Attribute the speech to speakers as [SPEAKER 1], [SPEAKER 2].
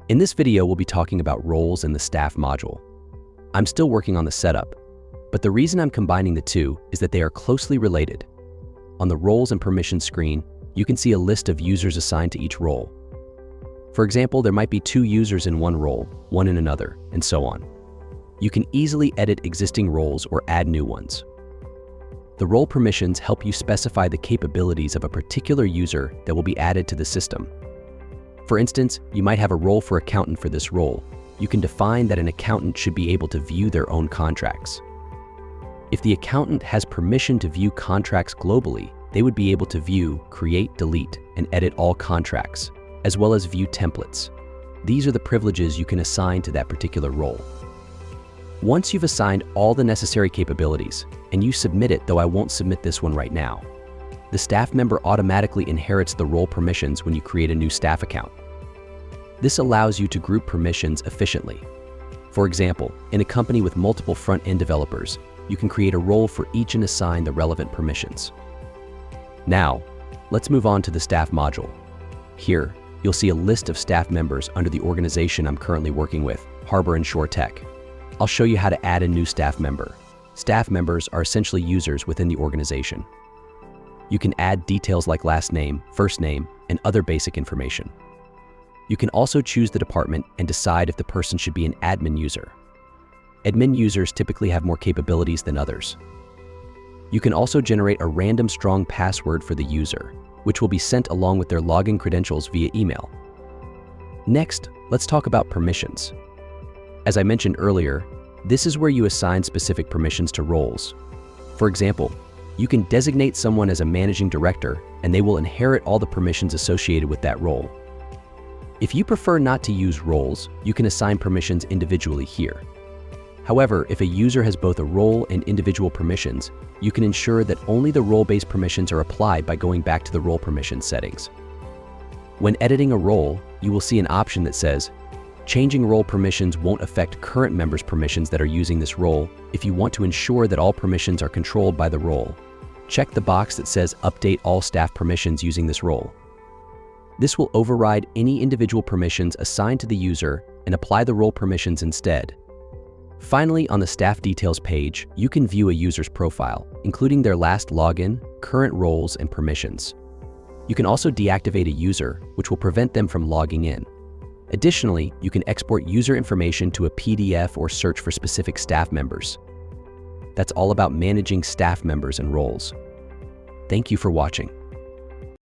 [SPEAKER 1] In this video, we'll be talking about roles in the staff module. I'm still working on the setup, but the reason I'm combining the two is that they are closely related. On the roles and permissions screen, you can see a list of users assigned to each role. For example, there might be 2 users in one role, 1 in another, and so on. You can easily edit existing roles or add new ones. The role permissions help you specify the capabilities of a particular user that will be added to the system. For instance, you might have a role for accountant for this role. You can define that an accountant should be able to view their own contracts. If the accountant has permission to view contracts globally, they would be able to view, create, delete, and edit all contracts, as well as view templates. These are the privileges you can assign to that particular role. Once you've assigned all the necessary capabilities, and you submit it, though I won't submit this one right now, the staff member automatically inherits the role permissions when you create a new staff account. This allows you to group permissions efficiently. For example, in a company with multiple front-end developers, you can create a role for each and assign the relevant permissions. Now, let's move on to the staff module. Here, you'll see a list of staff members under the organization I'm currently working with, Harbor and Shore Tech. I'll show you how to add a new staff member. Staff members are essentially users within the organization. You can add details like last name, first name, and other basic information. You can also choose the department and decide if the person should be an admin user. Admin users typically have more capabilities than others. You can also generate a random strong password for the user, which will be sent along with their login credentials via email. Next, let's talk about permissions. As I mentioned earlier, this is where you assign specific permissions to roles. For example, you can designate someone as a managing director, and they will inherit all the permissions associated with that role. If you prefer not to use roles, you can assign permissions individually here. However, if a user has both a role and individual permissions, you can ensure that only the role-based permissions are applied by going back to the role permissions settings. When editing a role, you will see an option that says, "Changing role permissions won't affect current members' permissions that are using this role if you want to ensure that all permissions are controlled by the role. Check the box that says Update all staff permissions using this role." This will override any individual permissions assigned to the user and apply the role permissions instead. Finally, on the staff details page, you can view a user's profile, including their last login, current roles, and permissions. You can also deactivate a user, which will prevent them from logging in. Additionally, you can export user information to a PDF or search for specific staff members. That's all about managing staff members and roles. Thank you for watching.